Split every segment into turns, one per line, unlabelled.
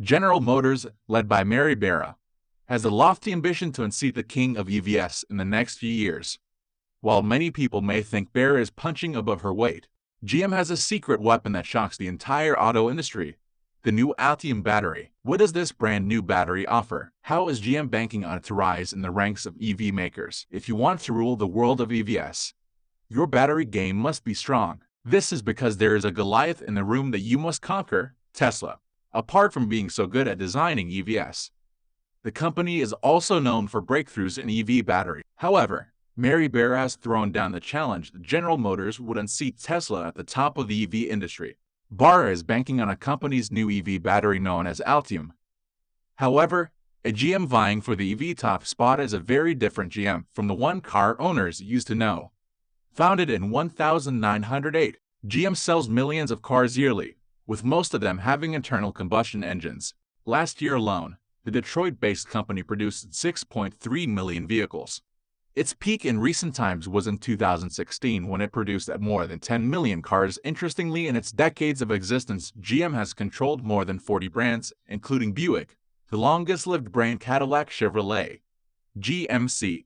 General Motors, led by Mary Barra, has a lofty ambition to unseat the king of EVs in the next few years. While many people may think Bara is punching above her weight, GM has a secret weapon that shocks the entire auto industry: the new Altium battery. What does this brand new battery offer? How is GM banking on it to rise in the ranks of EV makers? If you want to rule the world of EVs, your battery game must be strong. This is because there is a Goliath in the room that you must conquer: Tesla. Apart from being so good at designing EVs, the company is also known for breakthroughs in EV battery. However, Mary Barra has thrown down the challenge that General Motors would unseat Tesla at the top of the EV industry. Bara is banking on a company's new EV battery known as Ultium. However, a GM vying for the EV top spot is a very different GM from the one car owners used to know. Founded in 1908, GM sells millions of cars yearly, with most of them having internal combustion engines. Last year alone, the Detroit-based company produced 6.3 million vehicles. Its peak in recent times was in 2016 when it produced at more than 10 million cars. Interestingly, in its decades of existence, GM has controlled more than 40 brands, including Buick, the longest-lived brand Cadillac, Chevrolet, GMC,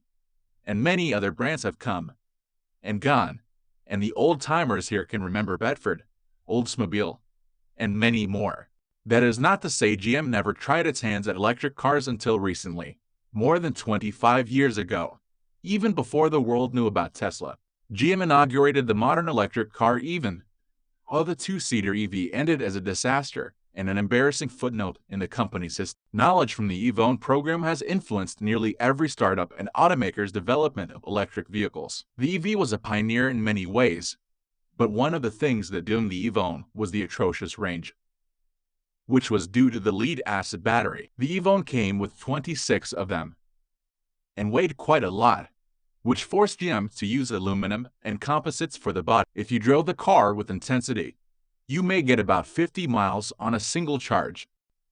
and many other brands have come and gone, and the old-timers here can remember Bedford, Oldsmobile, and many more. That is not to say GM never tried its hands at electric cars until recently, more than 25 years ago. Even before the world knew about Tesla, GM inaugurated the modern electric car even while the two-seater EV ended as a disaster and an embarrassing footnote in the company's history. Knowledge from the EVON program has influenced nearly every startup and automaker's development of electric vehicles. The EV was a pioneer in many ways, but one of the things that doomed the EVON was the atrocious range, which was due to the lead-acid battery. The EVON came with 26 of them and weighed quite a lot, which forced GM to use aluminum and composites for the body. If you drove the car with intensity, you may get about 50 miles on a single charge.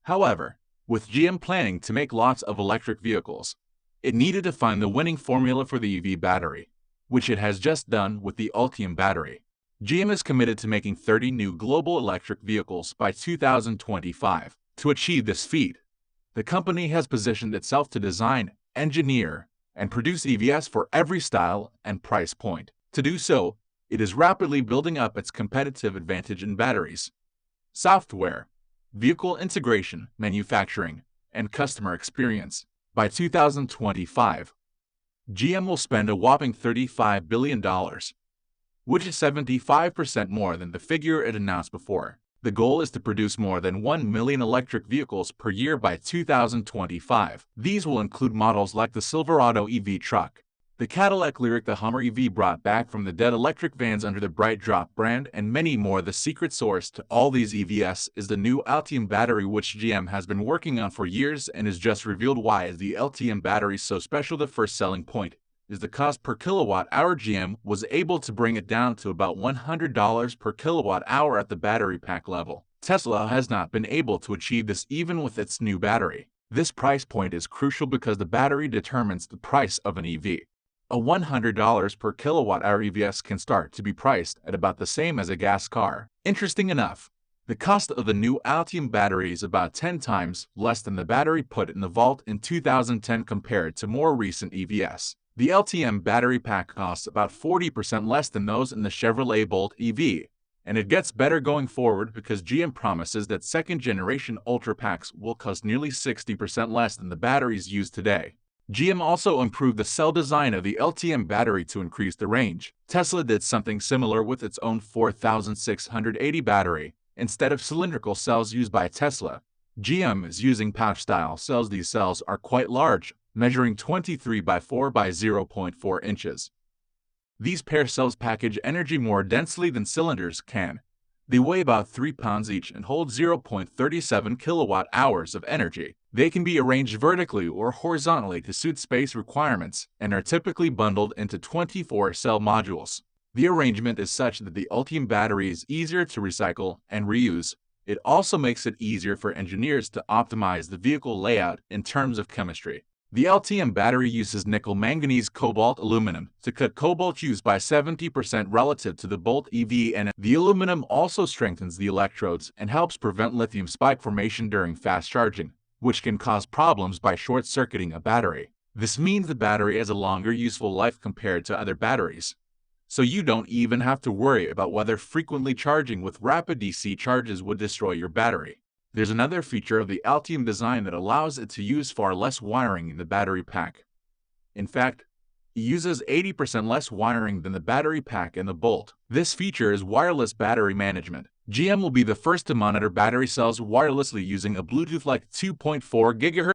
However, with GM planning to make lots of electric vehicles, it needed to find the winning formula for the EV battery, which it has just done with the Ultium battery. GM is committed to making 30 new global electric vehicles by 2025. To achieve this feat, the company has positioned itself to design, engineer, and produce EVs for every style and price point. To do so, it is rapidly building up its competitive advantage in batteries, software, vehicle integration, manufacturing, and customer experience. By 2025, GM will spend a whopping $35 billion, which is 75% more than the figure it announced before. The goal is to produce more than 1 million electric vehicles per year by 2025. These will include models like the Silverado EV truck, the Cadillac Lyriq, the Hummer EV brought back from the dead, electric vans under the Bright Drop brand, and many more. The secret source to all these EVs is the new Altium battery, which GM has been working on for years and is just revealed. Why is the Altium battery so special? The first selling point is the cost per kilowatt hour. GM was able to bring it down to about $100 per kilowatt hour at the battery pack level. Tesla has not been able to achieve this even with its new battery. This price point is crucial because the battery determines the price of an EV. A $100 per kilowatt hour EVs can start to be priced at about the same as a gas car. Interesting enough, the cost of the new Altium battery is about 10 times less than the battery put in the vault in 2010 compared to more recent EVs. The Altium battery pack costs about 40% less than those in the Chevrolet Bolt EV, and it gets better going forward because GM promises that second-generation Ultra packs will cost nearly 60% less than the batteries used today. GM also improved the cell design of the Ultium battery to increase the range. Tesla did something similar with its own 4680 battery. Instead of cylindrical cells used by Tesla, GM is using pouch-style cells. These cells are quite large, measuring 23 by 4 by 0.4 inches. These pair cells package energy more densely than cylinders can. They weigh about 3 pounds each and hold 0.37 kilowatt hours of energy. They can be arranged vertically or horizontally to suit space requirements and are typically bundled into 24-cell modules. The arrangement is such that the Ultium battery is easier to recycle and reuse. It also makes it easier for engineers to optimize the vehicle layout in terms of chemistry. The Altium battery uses nickel manganese cobalt aluminum to cut cobalt use by 70% relative to the Volt EV, and the aluminum also strengthens the electrodes and helps prevent lithium spike formation during fast charging, which can cause problems by short-circuiting a battery. This means the battery has a longer useful life compared to other batteries. So you don't even have to worry about whether frequently charging with rapid DC charges would destroy your battery. There's another feature of the Altium design that allows it to use far less wiring in the battery pack. In fact, it uses 80% less wiring than the battery pack and the Bolt. This feature is wireless battery management. GM will be the first to monitor battery cells wirelessly using a Bluetooth-like 2.4 GHz